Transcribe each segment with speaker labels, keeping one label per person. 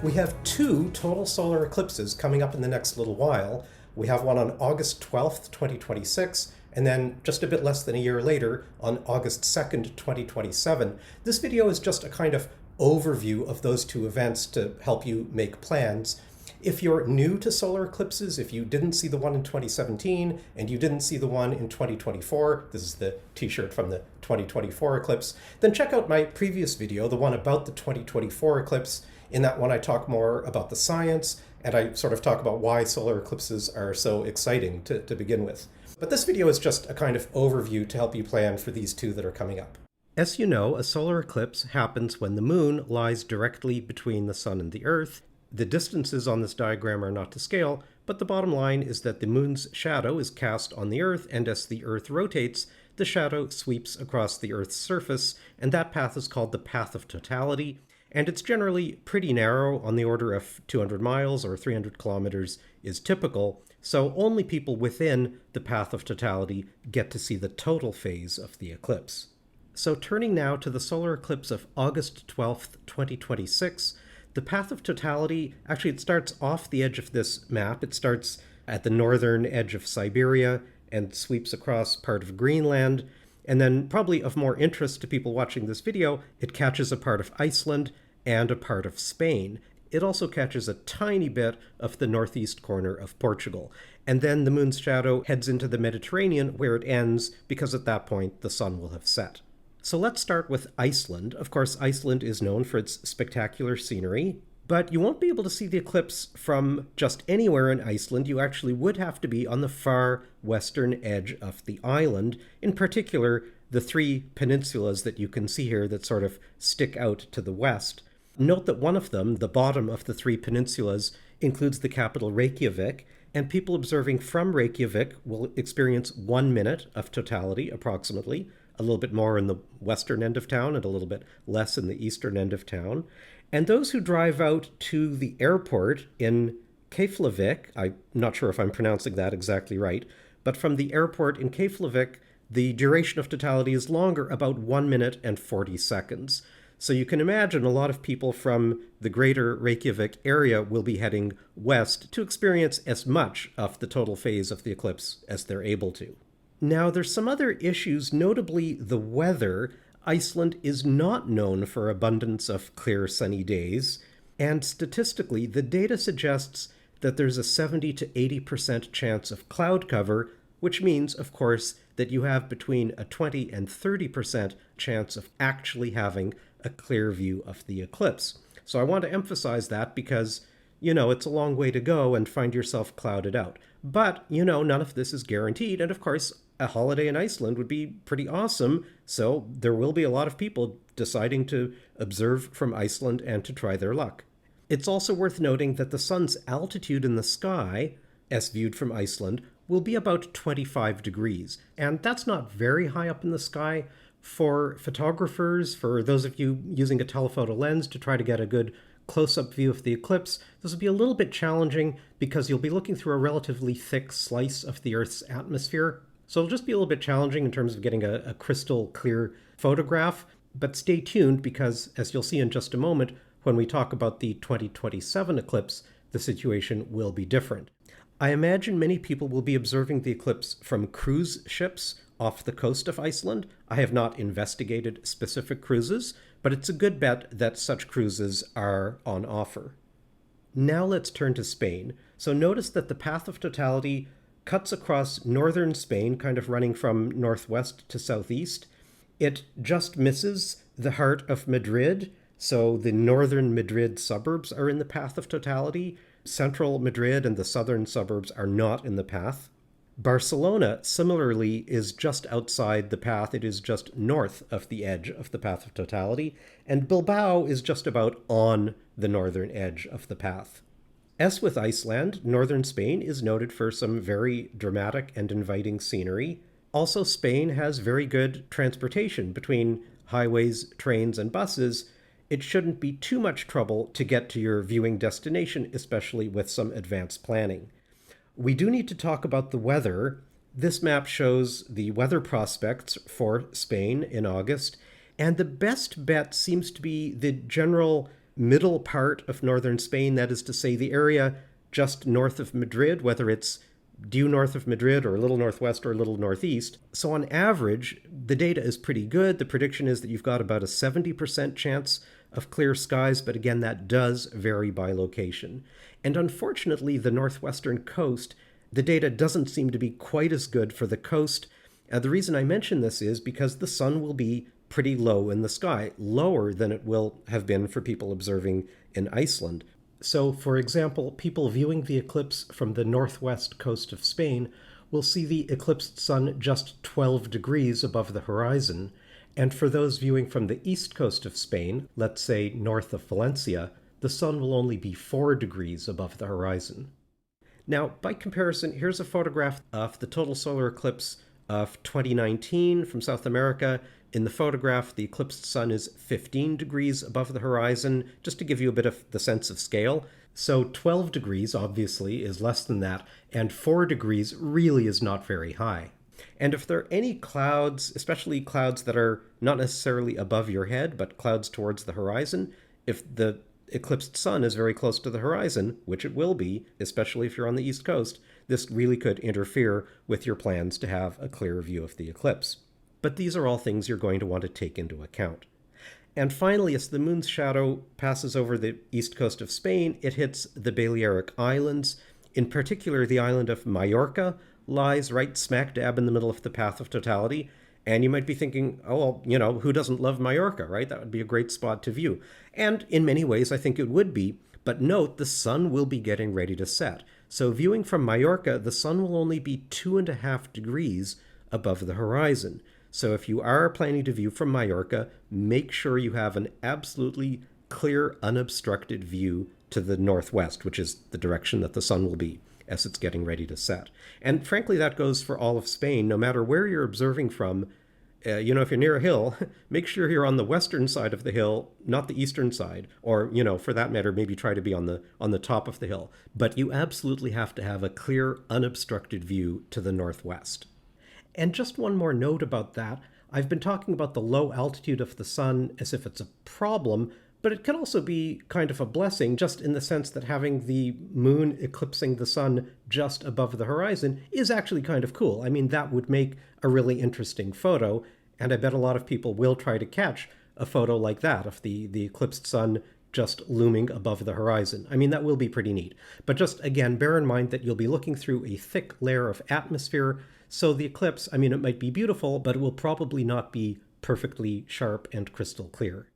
Speaker 1: We have two total solar eclipses coming up in the next little while. We have one on August 12th, 2026, and then just a bit less than a year later on August 2nd, 2027. This video is just a kind of overview of those two events to help you make plans. If you're new to solar eclipses, if you didn't see the one in 2017 and you didn't see the one in 2024, this is the t-shirt from the 2024 eclipse, then check out my previous video, the one about the 2024 eclipse. In that one, I talk more about the science, and I sort of talk about why solar eclipses are so exciting to begin with. But this video is just a kind of overview to help you plan for these two that are coming up. As you know, a solar eclipse happens when the moon lies directly between the sun and the Earth. The distances on this diagram are not to scale, but the bottom line is that the moon's shadow is cast on the Earth, and as the Earth rotates, the shadow sweeps across the Earth's surface, and that path is called the path of totality. And it's generally pretty narrow, on the order of 200 miles or 300 kilometers is typical, so only people within the path of totality get to see the total phase of the eclipse. So turning now to the solar eclipse of August 12th, 2026, the path of totality, actually it starts off the edge of this map. It starts at the northern edge of Siberia and sweeps across part of Greenland. And then, probably of more interest to people watching this video, it catches a part of Iceland and a part of Spain. It also catches a tiny bit of the northeast corner of Portugal. And then the moon's shadow heads into the Mediterranean, where it ends, because at that point the sun will have set. So let's start with Iceland. Of course, Iceland is known for its spectacular scenery, but you won't be able to see the eclipse from just anywhere in Iceland. You actually would have to be on the far western edge of the island, in particular the three peninsulas that you can see here that sort of stick out to the west. Note that one of them, the bottom of the three peninsulas, includes the capital Reykjavik, and people observing from Reykjavik will experience 1 minute of totality approximately, a little bit more in the western end of town and a little bit less in the eastern end of town. And those who drive out to the airport in Keflavik, I'm not sure if I'm pronouncing that exactly right, but from the airport in Keflavik, the duration of totality is longer, about 1 minute and 40 seconds. So you can imagine a lot of people from the greater Reykjavik area will be heading west to experience as much of the total phase of the eclipse as they're able to. Now, there's some other issues, notably the weather. Iceland is not known for abundance of clear, sunny days, and statistically, the data suggests that there's a 70 to 80% chance of cloud cover, which means, of course, that you have between a 20 and 30% chance of actually having a clear view of the eclipse. So I want to emphasize that because, it's a long way to go and find yourself clouded out. But, none of this is guaranteed, and of course, a holiday in Iceland would be pretty awesome, so there will be a lot of people deciding to observe from Iceland and to try their luck. It's also worth noting that the sun's altitude in the sky, as viewed from Iceland, will be about 25 degrees, and that's not very high up in the sky. For photographers, for those of you using a telephoto lens to try to get a good close-up view of the eclipse, this will be a little bit challenging because you'll be looking through a relatively thick slice of the Earth's atmosphere. So it'll just be a little bit challenging in terms of getting a crystal clear photograph, but stay tuned because, as you'll see in just a moment, when we talk about the 2027 eclipse, the situation will be different. I imagine many people will be observing the eclipse from cruise ships off the coast of Iceland. I have not investigated specific cruises, but it's a good bet that such cruises are on offer. Now let's turn to Spain. So notice that the path of totality cuts across northern Spain, kind of running from northwest to southeast. It just misses the heart of Madrid, so the northern Madrid suburbs are in the path of totality. Central Madrid and the southern suburbs are not in the path. Barcelona, similarly, is just outside the path. It is just north of the edge of the path of totality, and Bilbao is just about on the northern edge of the path. As with Iceland, northern Spain is noted for some very dramatic and inviting scenery. Also, Spain has very good transportation between highways, trains, and buses. It shouldn't be too much trouble to get to your viewing destination, especially with some advanced planning. We do need to talk about the weather. This map shows the weather prospects for Spain in August, and the best bet seems to be the general middle part of northern Spain, that is to say the area just north of Madrid, whether it's due north of Madrid or a little northwest or a little northeast. So on average, the data is pretty good. The prediction is that you've got about a 70% chance of clear skies, but again, that does vary by location. And unfortunately, the northwestern coast, the data doesn't seem to be quite as good for the coast. The reason I mention this is because the sun will be pretty low in the sky, lower than it will have been for people observing in Iceland. So, for example, people viewing the eclipse from the northwest coast of Spain will see the eclipsed sun just 12 degrees above the horizon, and for those viewing from the east coast of Spain, let's say north of Valencia, the sun will only be 4 degrees above the horizon. Now, by comparison, here's a photograph of the total solar eclipse of 2019 from South America. In the photograph, the eclipsed sun is 15 degrees above the horizon, just to give you a bit of the sense of scale. So 12 degrees, obviously, is less than that, and 4 degrees really is not very high. And if there are any clouds, especially clouds that are not necessarily above your head, but clouds towards the horizon, if the eclipsed sun is very close to the horizon, which it will be, especially if you're on the east coast, this really could interfere with your plans to have a clear view of the eclipse. But these are all things you're going to want to take into account. And finally, as the moon's shadow passes over the east coast of Spain, it hits the Balearic Islands. In particular, the island of Majorca lies right smack dab in the middle of the path of totality. And you might be thinking, oh, well, who doesn't love Majorca, right? That would be a great spot to view. And in many ways, I think it would be. But note, the sun will be getting ready to set. So viewing from Majorca, the sun will only be 2.5 degrees above the horizon. So if you are planning to view from Majorca, make sure you have an absolutely clear, unobstructed view to the northwest, which is the direction that the sun will be as it's getting ready to set. And frankly, that goes for all of Spain. No matter where you're observing from, if you're near a hill, make sure you're on the western side of the hill, not the eastern side, or, for that matter, maybe try to be on the top of the hill. But you absolutely have to have a clear, unobstructed view to the northwest. And just one more note about that. I've been talking about the low altitude of the sun as if it's a problem, but it can also be kind of a blessing, just in the sense that having the moon eclipsing the sun just above the horizon is actually kind of cool. I mean, that would make a really interesting photo, and I bet a lot of people will try to catch a photo like that of the eclipsed sun just looming above the horizon. I mean, that will be pretty neat. But just, again, bear in mind that you'll be looking through a thick layer of atmosphere, so the eclipse, it might be beautiful, but it will probably not be perfectly sharp and crystal clear.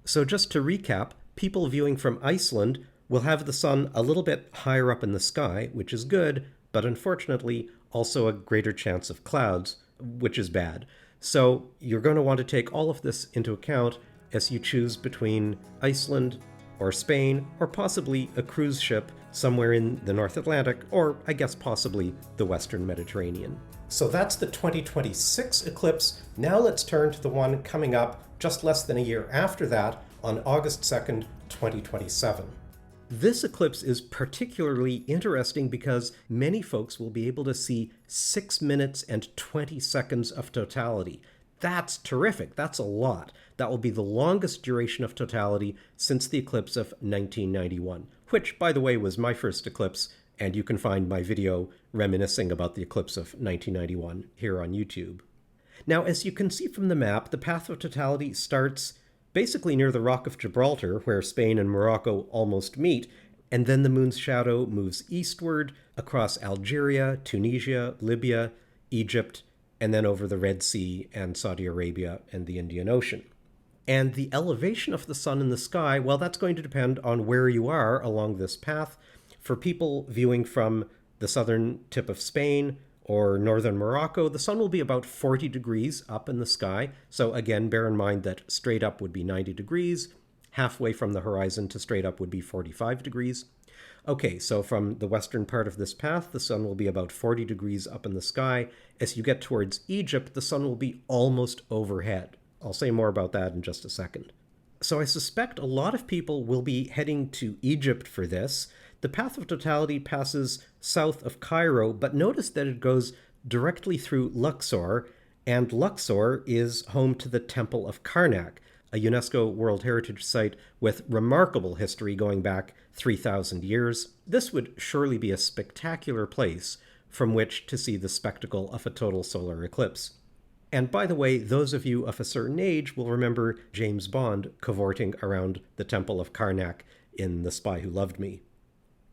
Speaker 1: So just to recap, people viewing from Iceland will have the sun a little bit higher up in the sky, which is good, but unfortunately also a greater chance of clouds, which is bad. So you're going to want to take all of this into account as you choose between Iceland or Spain, or possibly a cruise ship somewhere in the North Atlantic, or I guess possibly the Western Mediterranean. So that's the 2026 eclipse. Now let's turn to the one coming up just less than a year after that, on August 2nd, 2027. This eclipse is particularly interesting because many folks will be able to see 6 minutes and 20 seconds of totality. That's terrific. That's a lot. That will be the longest duration of totality since the eclipse of 1991, which, by the way, was my first eclipse, and you can find my video reminiscing about the eclipse of 1991 here on YouTube. Now, as you can see from the map, the path of totality starts basically near the Rock of Gibraltar, where Spain and Morocco almost meet, and then the moon's shadow moves eastward across Algeria, Tunisia, Libya, Egypt, and then over the Red Sea and Saudi Arabia and the Indian Ocean. And the elevation of the sun in the sky, well, that's going to depend on where you are along this path. For people viewing from the southern tip of Spain or northern Morocco, the sun will be about 40 degrees up in the sky. So again, bear in mind that straight up would be 90 degrees. Halfway from the horizon to straight up would be 45 degrees. Okay, so from the western part of this path, the sun will be about 40 degrees up in the sky. As you get towards Egypt, the sun will be almost overhead. I'll say more about that in just a second. So I suspect a lot of people will be heading to Egypt for this. The path of totality passes south of Cairo, but notice that it goes directly through Luxor, and Luxor is home to the Temple of Karnak. a UNESCO World Heritage Site with remarkable history going back 3,000 years. This would surely be a spectacular place from which to see the spectacle of a total solar eclipse. And by the way, those of you of a certain age will remember James Bond cavorting around the Temple of Karnak in The Spy Who Loved Me.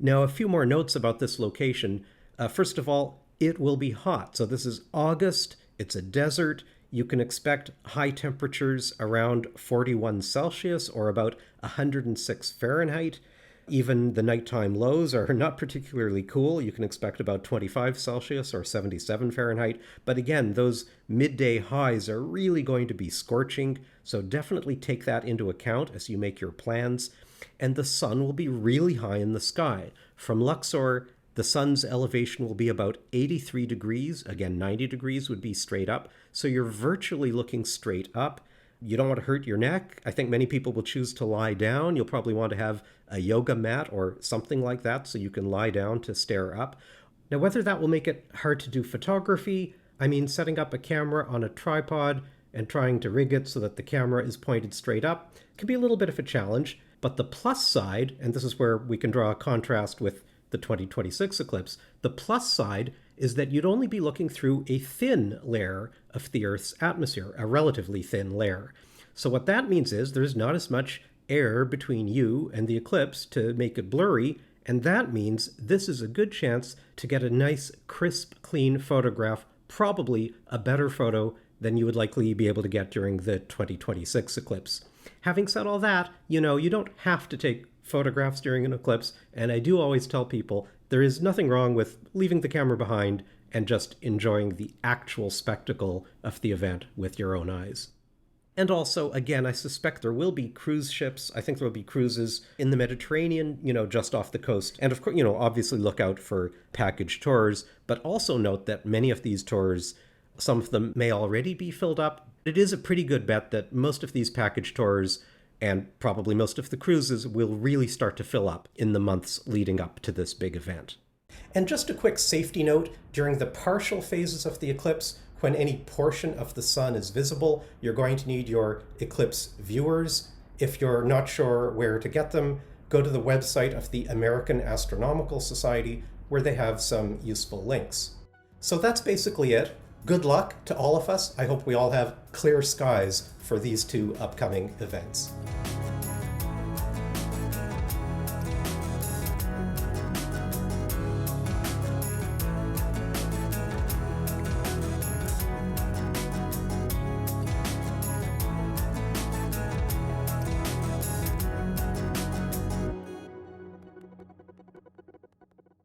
Speaker 1: Now, a few more notes about this location. First of all, it will be hot. So this is August. It's a desert. You can expect high temperatures around 41 Celsius or about 106 Fahrenheit. Even the nighttime lows are not particularly cool. You can expect about 25 Celsius or 77 Fahrenheit. But again, those midday highs are really going to be scorching. So definitely take that into account as you make your plans. And the sun will be really high in the sky. From Luxor, the sun's elevation will be about 83 degrees. Again, 90 degrees would be straight up. So you're virtually looking straight up. You don't want to hurt your neck. I think many people will choose to lie down. You'll probably want to have a yoga mat or something like that so you can lie down to stare up. Now, whether that will make it hard to do photography, I mean, setting up a camera on a tripod and trying to rig it so that the camera is pointed straight up can be a little bit of a challenge. But the plus side, and this is where we can draw a contrast with the 2026 eclipse, the plus side is that you'd only be looking through a thin layer of the Earth's atmosphere, a relatively thin layer. So what that means is there's not as much air between you and the eclipse to make it blurry, and that means this is a good chance to get a nice, crisp, clean photograph, probably a better photo than you would likely be able to get during the 2026 eclipse. Having said all that, you don't have to take photographs during an eclipse, and I do always tell people there is nothing wrong with leaving the camera behind and just enjoying the actual spectacle of the event with your own eyes. And also, again, I suspect there will be cruise ships. I think there will be cruises in the Mediterranean, just off the coast. And of course, obviously look out for package tours, but also note that many of these tours, some of them may already be filled up. It is a pretty good bet that most of these package tours and probably most of the cruises will really start to fill up in the months leading up to this big event. And just a quick safety note, during the partial phases of the eclipse, when any portion of the sun is visible, you're going to need your eclipse viewers. If you're not sure where to get them, go to the website of the American Astronomical Society, where they have some useful links. So that's basically it. Good luck to all of us. I hope we all have clear skies for these two upcoming events.